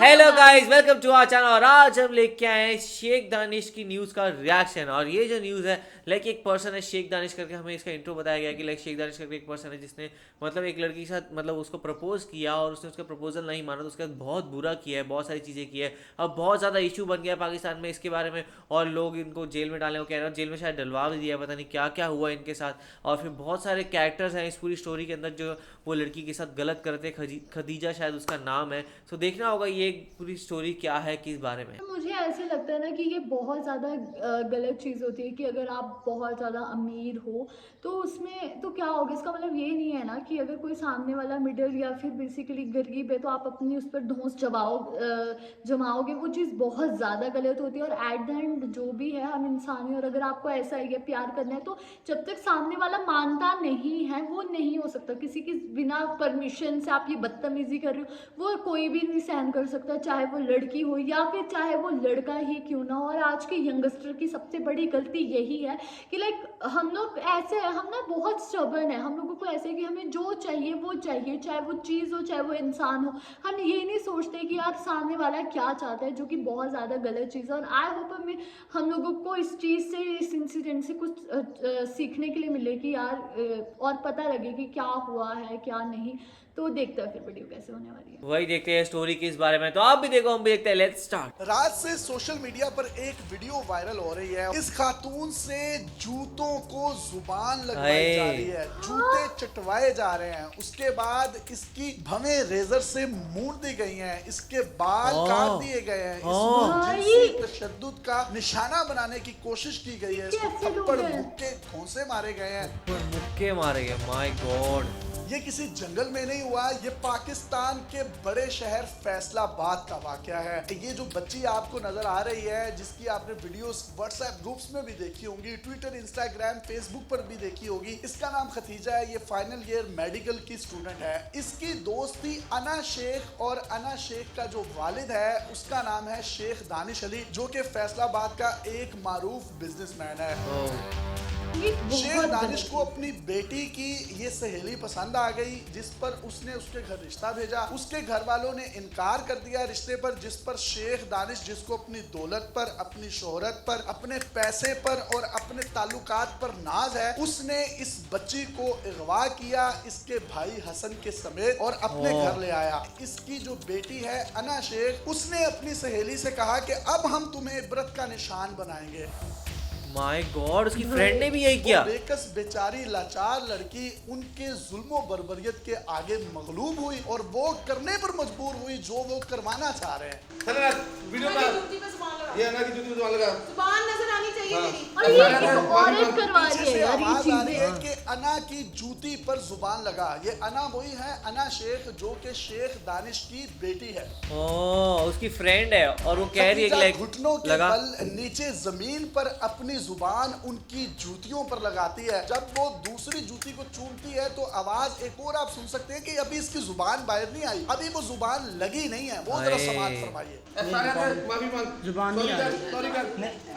Hello guys, welcome to our channel. और आज हम लेके आए हैं शेख दानिश की न्यूज़ का रिएक्शन। और ये जो न्यूज़ है, लाइक एक पर्सन है शेख दानिश करके, हमें इसका इंट्रो बताया गया कि लाइक शेख दानिश करके एक पर्सन है जिसने मतलब एक लड़की के साथ मतलब उसको प्रपोज किया और उसने उसका प्रपोजल नहीं माना तो उसके साथ बहुत बुरा किया है, बहुत सारी चीज़ें की है। अब बहुत ज़्यादा इशू बन गया है पाकिस्तान में इसके बारे में, और लोग इनको जेल में डाले, वो कह रहे हैं जेल में शायद डलवा भी दिया, पता नहीं क्या क्या हुआ इनके साथ। और फिर बहुत सारे कैरेक्टर्स हैं इस पूरी स्टोरी के अंदर जो वो लड़की के साथ गलत करते हैं। खदीजा शायद उसका नाम है। तो देखना होगा ये पूरी स्टोरी क्या है, किस बारे में। मुझे ऐसे लगता है ना कि ये बहुत ज़्यादा गलत चीज़ होती है कि अगर आप बहुत ज़्यादा अमीर हो तो उसमें तो क्या होगा। इसका मतलब ये नहीं है ना कि अगर कोई सामने वाला मिडिल या फिर बेसिकली गरीब है तो आप अपनी उस पर धौंस जमाओगे। वो चीज़ बहुत ज़्यादा गलत होती है। और एट द एंड जो भी है हम इंसान ही, और अगर आपको ऐसा है प्यार करना है तो जब तक सामने वाला मानता नहीं है वो नहीं हो सकता। किसी की बिना परमिशन से आप ये बदतमीजी कर रहे हो वो कोई भी नहीं सहन कर सकता, चाहे वो लड़की हो या फिर चाहे वो लड़का ही क्यों ना हो। और आज के यंगस्टर की सबसे बड़ी गलती यही है कि लाइक हम लोग ऐसे हैं, हम ना बहुत स्टबर्न है। हम लोगों को ऐसे है कि हमें जो चाहिए वो चाहिए, चाहे वो चीज़ हो चाहे वो इंसान हो। हम ये नहीं सोचते कि यार सामने वाला क्या चाहता है, जो कि बहुत ज़्यादा गलत चीज़ है। और आई होप हम लोगों को इस चीज़ से, इस इंसिडेंट से कुछ सीखने के लिए मिले कि यार और पता लगे कि क्या हुआ है क्या नहीं। तो देखते हैं फिर वीडियो कैसे होने वाली है। वही देखते हैं स्टोरी किस बारे में, तो आप भी देखो हम भी देखते हैं। Let's start. रात से सोशल मीडिया पर एक वीडियो वायरल हो रही है। इस खातून से जूतों को जुबान लगवाई जा रही है, जूते चटवाए जा रहे हैं। उसके बाद इसकी भवें रेजर से मूड़ दी गई हैं, इसके बाल काट दिए गए हैं, इसको जिनसी तशद्दुद का निशाना बनाने की कोशिश की गई है, इसको थप्पड़ मुक्के घोंसे मारे गए हैं। मुक्के मारे गए, माय गॉड। ये किसी जंगल में नहीं हुआ, ये पाकिस्तान के बड़े शहर फैसलाबाद का वाकया है। ये जो बच्ची आपको नजर आ रही है, जिसकी आपने वीडियोस व्हाट्सएप ग्रुप्स में भी देखी होंगी, ट्विटर, इंस्टाग्राम, फेसबुक पर भी देखी होगी, इसका नाम खतीजा है। ये फाइनल ईयर मेडिकल की स्टूडेंट है। इसकी दोस्त थी अना शेख, और अना शेख का जो वालिद है उसका नाम है शेख दानिश अली, जो कि फैसलाबाद का एक मारूफ बिजनेसमैन है। शेख दानिश को अपनी बेटी की ये सहेली पसंद आ गई, जिस पर उसने उसके घर रिश्ता भेजा। उसके घर वालों ने इनकार कर दिया रिश्ते पर, जिस पर शेख दानिश, जिसको अपनी दौलत पर, अपनी शोहरत पर, अपने पैसे पर और अपने ताल्लुकात पर नाज है, उसने इस बच्ची को अगवा किया इसके भाई हसन के समेत और अपने घर ले आया। इसकी जो बेटी है अना शेख, उसने अपनी सहेली से कहा कि अब हम तुम्हें इबरत का निशान बनाएंगे। माय गॉड, उसकी फ्रेंड ने भी यही किया। बेकस बेचारी लाचार लड़की उनके जुल्म बर्बरियत के आगे मगलूब हुई और वो करने पर मजबूर हुई जो वो करवाना चाह रहे हैं। वीडियो में ये अना की जूती पे जुबान लगा, जुबान नजर आनी चाहिए मेरी। और ये एक औरत करवा रही है यार ये आवाज आ रही है चीजें। कि अना की जूती पर जुबान लगा। ये अना वही है, अना शेख, जो कि शेख दानिश की बेटी है। उसकी फ्रेंड है और वो कह रही है कि लाइक घुटनों के लगा। बल नीचे जमीन पर अपनी जुबान उनकी जूतियों पर लगाती है। जब वो दूसरी जूती को चूमती है तो आवाज एक और आप सुन सकते हैं कि अभी इसकी जुबान बाहर नहीं आई, अभी वो जुबान लगी नहीं है। वो जरा समाज फरमाइए। माफी मांग, जुबान नहीं आ रही। सॉरी कर,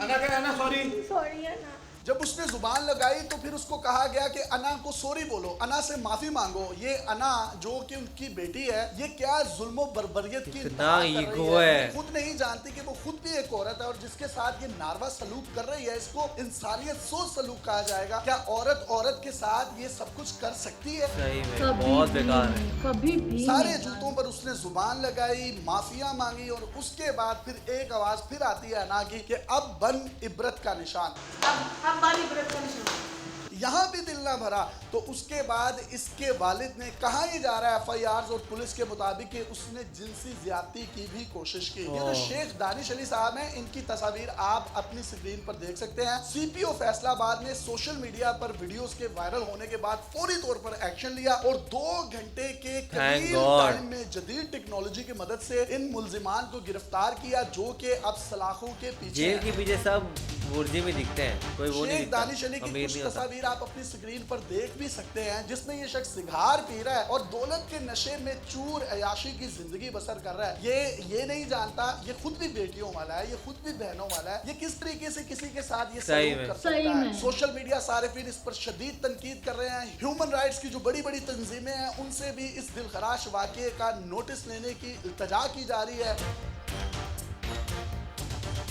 अना कह अना सॉरी। सॉरी है ना। जब उसने जुबान लगाई तो फिर उसको कहा गया कि अना को सॉरी बोलो, अना से माफी मांगो। ये अना जो कि उनकी बेटी है, ये क्या जुल्म बर्बरियत की कितना इंतहा कर ईगो रही है। खुद नहीं जानती कि वो खुद भी एक औरत है, और जिसके साथ ये नारवा सलूक कर रही है इसको इंसानियत सोच सलूक कहा जाएगा। क्या औरत औरत के साथ ये सब कुछ कर सकती है? सही में कभी बहुत भी बेकार है। नहीं, कभी भी सारे नहीं। जूतों पर उसने जुबान लगाई, माफिया मांगी, और उसके बाद फिर एक आवाज फिर आती है अना की कि अब बन इबरत का निशान। अब बारी ब्रत का निशान। यहाँ भी दिल ना भरा तो उसके बाद इसके वालिद ने कहा ही जा रहा है एफआईआर और पुलिस के मुताबिक कि उसने जिनसी ज्यादती की भी कोशिश की। ये तो शेख दानिश अली साहब हैं, इनकी तस्वीर आप अपनी स्क्रीन पर देख सकते हैं। सीपीओ फैसलाबाद ने सोशल मीडिया पर वीडियोस के वायरल होने के बाद फौरी तौर पर एक्शन लिया और 2 घंटे के करीब टाइम में जदीद टेक्नोलॉजी की मदद से इन मुल्जिमान को गिरफ्तार किया, जो कि अब सलाखों के पीछे जेल हैं। के पीछे सब मुर्जे में दिखते हैं, कोई वो नहीं शेख दिखता, दानिश अली की अमीर कुछ नहीं होता। तस्वीर तस्वीर आप अपनी स्क्रीन पर देख भी सकते हैं, जिसमें ये शख्स सिगार पी रहा है और दौलत के नशे में चूर अयाशी की जिंदगी बसर कर रहा है। ये नहीं जानता, ये खुद भी बेटियों वाला है, ये खुद भी बहनों वाला है, ये किस तरीके से किसी के साथ ये सलूक कर सकता है। सोशल मीडिया सारिफिन इस पर शदीद तनकीद कर रहे हैं। ह्यूमन राइट्स की जो बड़ी बड़ी तंजीमें हैं उनसे भी इस दिलखराश वाक़ये का नोटिस लेने की इल्तजा की जा रही है।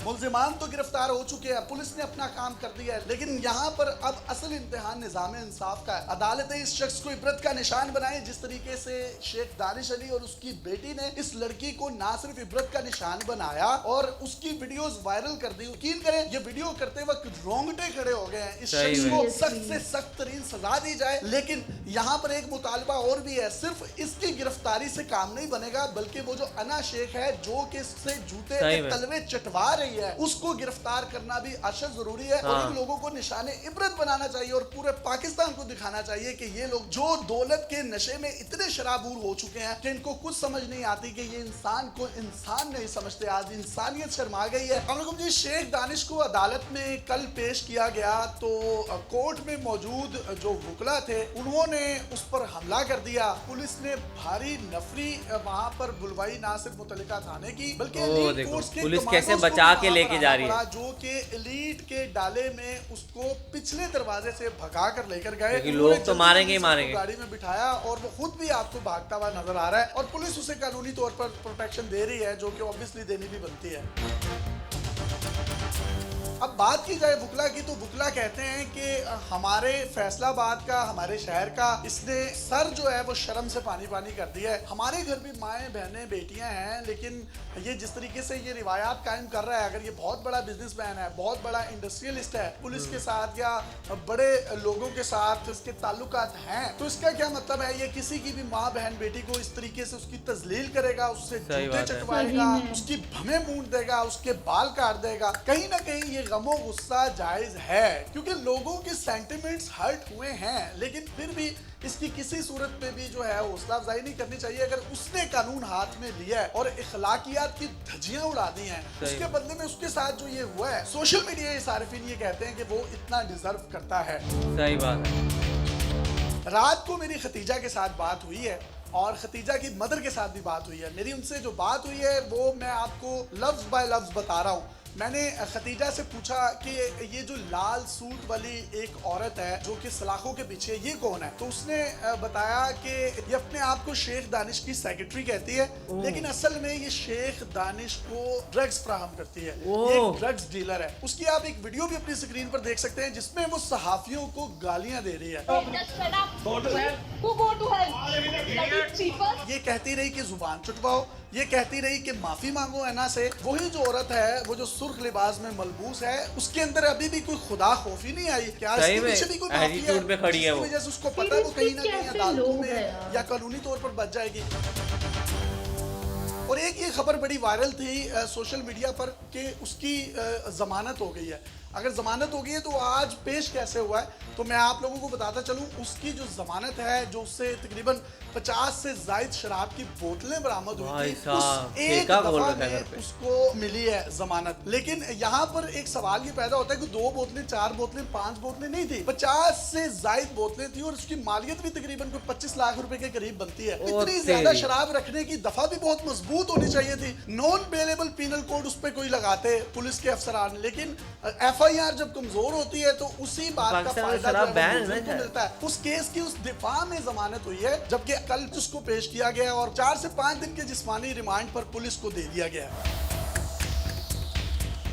मुल्जिमान तो गिरफ्तार हो चुके हैं, पुलिस ने अपना काम कर दिया है, लेकिन यहाँ पर अब असल इम्तिहान निज़ाम इंसाफ का है। अदालतें इस शख्स को इबरत का निशान बनाए, जिस तरीके से शेख दानिश अली और उसकी बेटी ने इस लड़की को ना सिर्फ इबरत का निशान बनाया और उसकी वीडियोस वायरल कर दी। यकीन करें ये वीडियो करते वक्त रोंगटे खड़े हो गए हैं। इस शख्स को सख्त से सख्त तरीन सजा दी जाए। लेकिन यहाँ पर एक मुतालबा और भी है, सिर्फ इसकी गिरफ्तारी से काम नहीं बनेगा, बल्कि वो जो अना शेख है जो कि इससे जूते के तलवे चटवा रही है, उसको गिरफ्तार करना भी अशद जरूरी है। और इन लोगों को निशाने इबरत बनाना चाहिए और पूरे पाकिस्तान को दिखाना चाहिए कि ये लोग जो दौलत के नशे में इतने शराबूर हो चुके हैं कि इनको कुछ समझ नहीं आती कि ये इंसान को इंसान नहीं समझते। आज इंसानियत शर्मा गई है। हम जी शेख दानिश को अदालत में कल पेश किया गया तो कोर्ट में मौजूद जो वकला थे उन्होंने उस पर हमला कर दिया। पुलिस ने भारी नफरी वहां पर बुलवाई, ना सिर्फ मुतल्लिका थाने की बल्कि पुलिस कैसे बचा के लेके जा रही है, जो कि एलीट के डाले में उसको पिछले दरवाजे से भगा कर लेकर गए। लोग तो मारेंगे ही मारेंगे। गाड़ी में बिठाया और वो खुद भी आपको भागता हुआ नजर आ रहा है और पुलिस उसे कानूनी तौर पर प्रोटेक्शन दे रही है, जो कि ऑब्वियसली देनी भी बनती है। अब बात की जाए वकला की, तो वकला कहते हैं कि हमारे फैसलाबाद का, हमारे शहर का इसने सर जो है वो शर्म से पानी पानी कर दिया है। हमारे घर भी माएँ बहनें बेटियां हैं, लेकिन ये जिस तरीके से ये रिवायात कायम कर रहा है, अगर ये बहुत बड़ा बिजनेसमैन है, बहुत बड़ा इंडस्ट्रियलिस्ट है, पुलिस के साथ या बड़े लोगों के साथ इसके ताल्लुकात हैं, तो इसका क्या मतलब है? ये किसी की भी माँ बहन बेटी को इस तरीके से उसकी तजलील करेगा, उससे जूते चटवाएगा, उसकी भमें मूंद देगा, उसके बाल काट देगा। कहीं ना कहीं ये गमो गुस्सा जायज है, क्योंकि लोगों के सेंटिमेंट्स हर्ट हुए हैं, लेकिन फिर भी इसकी किसी सूरत पे भी जो है हौसला अफजाई नहीं करनी चाहिए। अगर उसने कानून हाथ में लिया है और इखलाकियात की धज्जियां उड़ा दी हैं, उसके बदले में उसके साथ जो ये हुआ है, सोशल मीडिया सारिफिन ये कहते हैं कि वो इतना डिजर्व करता है। सही बात है। रात को मेरी खतीजा के साथ बात हुई है और खतीजा की मदर के साथ भी बात हुई है। मेरी उनसे जो बात हुई है वो मैं आपको लफ्ज बाय लफ्ज बता रहा हूँ। मैंने खतीजा से पूछा कि ये जो लाल सूट वाली एक औरत है जो कि सलाखों के पीछे, ये कौन है? तो उसने बताया कि ये अपने आप को शेख दानिश की सेक्रेटरी कहती है, लेकिन असल में ये शेख दानिश को ड्रग्स फराहम करती है। ये एक ड्रग्स डीलर है। उसकी आप एक वीडियो भी अपनी स्क्रीन पर देख सकते हैं जिसमें वो सहाफियों को गालियां दे रही है। ये कहती रही कि जुबान चुटवाओ, ये कहती रही कि माफी मांगो ऐना से। वही जो औरत है वो जो सुर्ख लिबास में मलबूस है, उसके अंदर अभी भी कोई खुदा खौफी नहीं आई। क्या इसके पीछे भी कोई एटीट्यूड पे खड़ी है वो, जैसे उसको पता है वो कहीं ना कहीं अदालतों में या कानूनी तौर पर बच जाएगी। और एक ये खबर बड़ी वायरल थी सोशल मीडिया पर कि उसकी जमानत हो गई है। अगर जमानत हो गई है तो आज पेश कैसे हुआ है, तो मैं आप लोगों को बताता चलूं। उसकी जो जमानत है, जो उससे तकरीबन 50 से ज्यादा शराब की बोतलें बरामद हुई थी, उस एक दफा में उसको मिली है जमानत। लेकिन यहाँ पर एक सवाल ये पैदा होता है कि 2 बोतलें, 4 बोतलें, 5 बोतलें नहीं थी, 50 से ज्यादा बोतलें थी और उसकी मालियत भी तकरीबन कोई 25 लाख रुपए के करीब बनती है। इतनी ज्यादा शराब रखने की दफा भी बहुत मजबूत होनी चाहिए थी। नॉन बेलेबल पीनल कोड उस पर कोई लगाते पुलिस के अफसरान, लेकिन FIR जब कमजोर होती है तो उसी बात का फायदा मिलता है। उस केस की उस दिफा में जमानत हुई है, जबकि कल उसको पेश किया गया और 4 से 5 दिन के जिस्मानी रिमांड पर पुलिस को दे दिया गया है।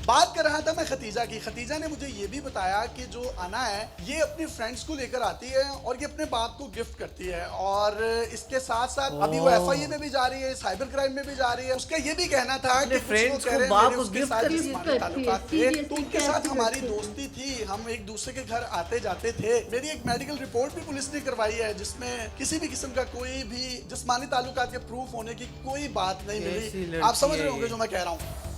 बात कर रहा था मैं खतीजा की। खतीजा ने मुझे ये भी बताया कि जो अना है ये अपनी फ्रेंड्स को लेकर आती है और ये अपने बाप को गिफ्ट करती है, और इसके साथ साथ अभी वो FIA में भी जा रही है, साइबर क्राइम में भी जा रही है। उसका ये भी कहना था कि फ्रेंड्स को बाप को गिफ्ट करती तो उनके साथ हमारी दोस्ती थी, हम एक दूसरे के घर आते जाते थे। मेरी एक मेडिकल रिपोर्ट भी पुलिस ने करवाई है जिसमें किसी भी किस्म का कोई भी जिस्मानी ताल्लुकात के प्रूफ होने की कोई बात नहीं मिली। आप समझ रहे होंगे जो मैं कह रहा हूँ।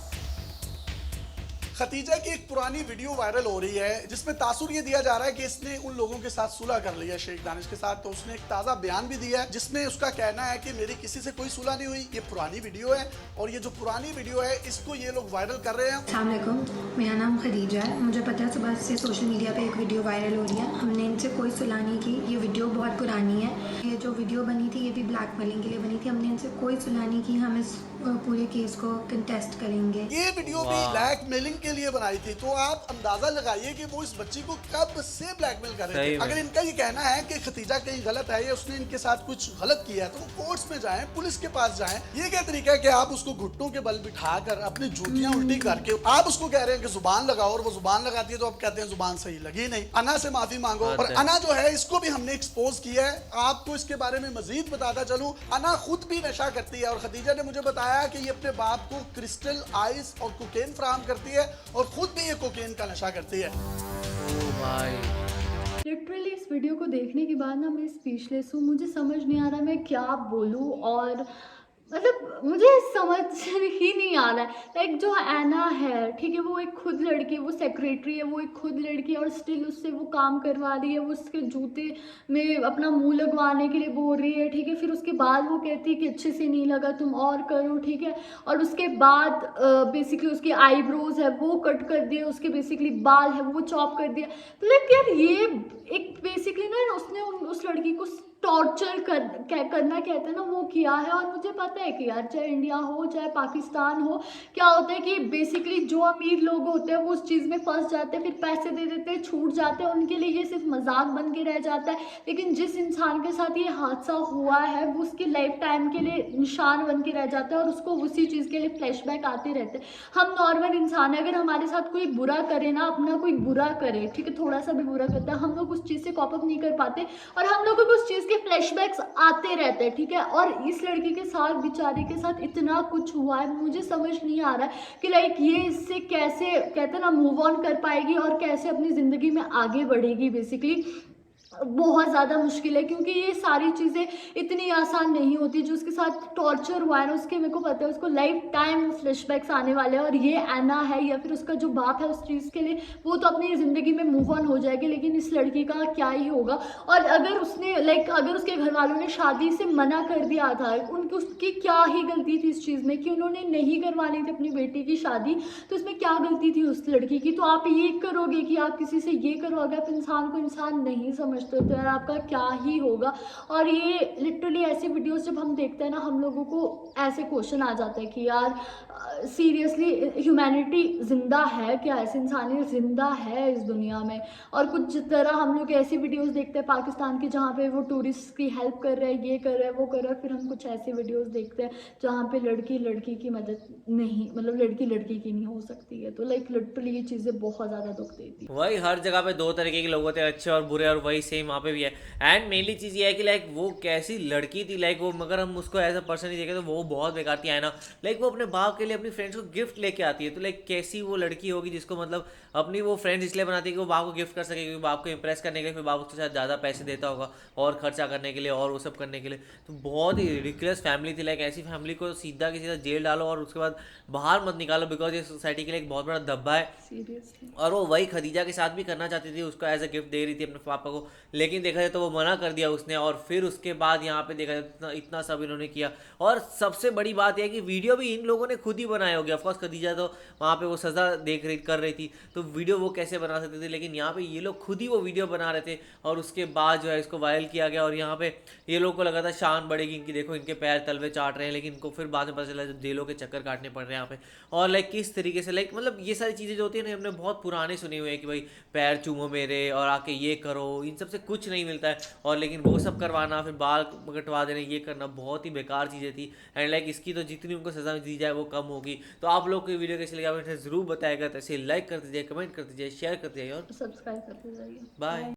खतीजा की एक पुरानी वीडियो वायरल हो रही है जिसमें तासुर ये दिया जा रहा है कि इसने उन लोगों के साथ सुलह कर लिया शेख दानिश के साथ। तो उसने एक ताज़ा बयान भी दिया है जिसमें उसका कहना है कि मेरी किसी से कोई सुलह नहीं हुई। ये पुरानी वीडियो है और ये जो पुरानी वीडियो है इसको ये लोग वायरल कर रहे हैं। अस्सलाम वालेकुम, मेरा नाम खदीजा है। मुझे पता है सुबह से सोशल मीडिया पे एक वीडियो वायरल हो रही है। हमने इनसे कोई सुलह नहीं की। ये वीडियो बहुत पुरानी है। ये जो वीडियो बनी थी ये भी ब्लैकमेलिंग के लिए बनी थी। हमने इनसे कोई सुलह नहीं की। हम इस पूरे केस को कंटेस्ट करेंगे। ये वीडियो भी ब्लैकमेलिंग के लिए बनाई थी। तो आप अंदाजा लगाइए कि वो इस बच्ची को कब से ब्लैकमेल कर रहे थे। अगर इनका ये कहना है कि खतीजा कहीं गलत है या उसने इनके साथ कुछ गलत किया है तो वो कोर्ट्स में जाएं, पुलिस के पास जाएं। ये क्या तरीका है कि आप उसको घुटनों के बल बिठाकर अपनी जूतियां उल्टी करके आप उसको कह रहे हैं कि जुबान लगाओ और वो जुबान लगाती है तो आप कहते हैं जुबान सही लगी नहीं। अना से माफी मांगो। और अना जो है इसको भी हमने एक्सपोज किया है। आपको इसके बारे में मजीद बताता चलूं, अना खुद भी नशा करती है और खतीजा ने मुझे बताया कि ये अपने बाप को क्रिस्टल, आइस और कोकेन फराहम करती है और खुद भी ये कोकेन का नशा करती है। लिटरली इस वीडियो को देखने के बाद ना मैं स्पीचलेस हूँ। मुझे समझ नहीं आ रहा मैं क्या बोलूँ और मतलब मुझे समझ ही नहीं आ रहा है। लाइक जो ऐना है, ठीक है, वो एक खुद लड़की है, वो सेक्रेटरी है, वो एक खुद लड़की है और स्टिल उससे वो काम करवा रही है। वो उसके जूते में अपना मुंह लगवाने के लिए बोल रही है, ठीक है। फिर उसके बाद वो कहती है कि अच्छे से नहीं लगा, तुम और करो, ठीक है। और उसके बाद बेसिकली उसकी आईब्रोज है वो कट कर दिए, उसके बेसिकली बाल है वो चॉप कर दिया। तो लाइक यार ये एक बेसिकली ना उसने उस लड़की को टॉर्चर करना कहते हैं ना वो किया है। और मुझे पता है कि यार चाहे इंडिया हो चाहे पाकिस्तान हो, क्या होता है कि बेसिकली जो अमीर लोग होते हैं वो उस चीज़ में फंस जाते हैं, फिर पैसे दे देते हैं, छूट जाते हैं, उनके लिए ये सिर्फ मजाक बन के रह जाता है। लेकिन जिस इंसान के साथ ये हादसा हुआ है वो उसके लाइफ टाइम के लिए निशान बन के रह जाता है और उसको उसी चीज़ के लिए फ्लैशबैक आते रहते हैं। हम नॉर्मल इंसान है, अगर हमारे साथ कोई बुरा करे ना, अपना कोई बुरा करे, ठीक है, थोड़ा सा भी बुरा करता है, हम लोग उस चीज़ से कॉप अप नहीं कर पाते और हम लोगों को उस चीज़ फ्लैशबैक्स आते रहते हैं, ठीक है। और इस लड़की के साथ, बेचारे के साथ इतना कुछ हुआ है, मुझे समझ नहीं आ रहा है कि लाइक ये इससे कैसे कहते हैं ना मूव ऑन कर पाएगी और कैसे अपनी ज़िंदगी में आगे बढ़ेगी। बेसिकली बहुत ज़्यादा मुश्किल है क्योंकि ये सारी चीज़ें इतनी आसान नहीं होती। जो उसके साथ टॉर्चर हुआ है ना, उसके मेरे को पता है उसको लाइफ टाइम फ्लैशबैक्स आने वाले हैं। और ये ऐना है या फिर उसका जो बाप है उस चीज़ के लिए वो तो अपनी ज़िंदगी में मूव ऑन हो जाएगी, लेकिन इस लड़की का क्या ही होगा। और अगर उसने अगर उसके घर वालों ने शादी से मना कर दिया था, उसकी क्या ही गलती थी इस चीज़ में कि उन्होंने नहीं करवानी थी अपनी बेटी की शादी, तो इसमें क्या गलती थी उस लड़की की। तो आप ये करोगे कि आप किसी से ये करोगे, आप इंसान को इंसान नहीं समझते तो यार आपका क्या ही होगा। और ये लिटरली ऐसी वीडियोस जब हम देखते हैं ना, हम लोगों को ऐसे क्वेश्चन आ जाता है कि यार सीरियसली ह्यूमैनिटी जिंदा है क्या, ऐसे इंसानियत जिंदा है इस दुनिया में। और कुछ तरह हम लोग ऐसी वीडियोस देखते हैं पाकिस्तान की जहाँ पे वो टूरिस्ट की हेल्प कर रहे हैं, ये कर रहे हैं, वो कर रहे हैं, फिर हम कुछ ऐसी वीडियोस देखते हैं जहाँ पे लड़की की मदद नहीं, मतलब लड़की की नहीं हो सकती है। तो लाइक लिटरली ये चीज़ें बहुत ज़्यादा दुख देती है। वही हर जगह पे दो तरीके के लोग होते हैं, अच्छे और बुरे, और वही सेम वहाँ पे भी है। एंड मेनली चीज़ ये है कि लाइक वो कैसी लड़की थी, लाइक वो मगर हम उसको एज अ पर्सन ही देखें तो वो बहुत बेकार थी। है ना, लाइक वो अपने बाप के लिए अपनी फ्रेंड्स को गिफ्ट लेके आती है। तो लाइक कैसी वो लड़की होगी जिसको मतलब अपनी वो फ्रेंड्स इसलिए बनाती है कि वो बाप को गिफ्ट कर सके, क्योंकि बाप को इंप्रेस करने के लिए, फिर बाप उसके साथ ज़्यादा पैसे देता होगा और खर्चा करने के लिए और वो सब करने के लिए। तो बहुत ही रिडिकुलस फैमिली थी। लाइक ऐसी फैमिली को सीधा की सीधा जेल डालो और उसके बाद बाहर मत निकालो, बिकॉज ये सोसाइटी के लिए एक बहुत बड़ा धब्बा है। सीरियसली। और वो वही खदीजा के साथ भी करना चाहती थी, उसको एज अ गिफ्ट दे रही थी अपने पापा को, लेकिन देखा जाए तो वो मना कर दिया उसने। और फिर उसके बाद यहाँ पे देखा जाए इतना सब इन्होंने किया। और सबसे बड़ी बात यह है कि वीडियो भी इन लोगों ने खुद ही बनाया होगा। ऑफकोर्स खदीजा तो वहाँ पे वो सज़ा कर रही थी, तो वीडियो वो कैसे बना सकते थे, लेकिन यहाँ पे ये लोग खुद ही वो वीडियो बना रहे थे और उसके बाद जो है इसको वायरल किया गया। और यहाँ पे ये लोग को लगा था शान बढ़ेगी इनकी, देखो इनके पैर तलवे चाट रहे हैं, लेकिन इनको फिर बाद में पता चला जब जेलों के चक्कर काटने पड़ रहे हैं यहाँ पे। और लाइक किस तरीके से लाइक मतलब ये सारी चीज़ें जो होती है ना, हमने बहुत पुराने सुने हुए हैं कि भाई पैर चूमो मेरे और आके ये करो, इन सब से कुछ नहीं मिलता है। और लेकिन वो सब करवाना, फिर बाल कटवा देना, ये करना बहुत ही बेकार चीज़ें थी। एंड लाइक इसकी तो जितनी उनको सज़ा दी जाए वो कम होगी। तो आप लोग को वीडियो कैसे लगा मुझे ज़रूर बताएगा। तो ऐसे लाइक कर दीजिए, कमेंट कर दीजिए, शेयर कर दीजिए और सब्सक्राइब करते जाइए। बाय।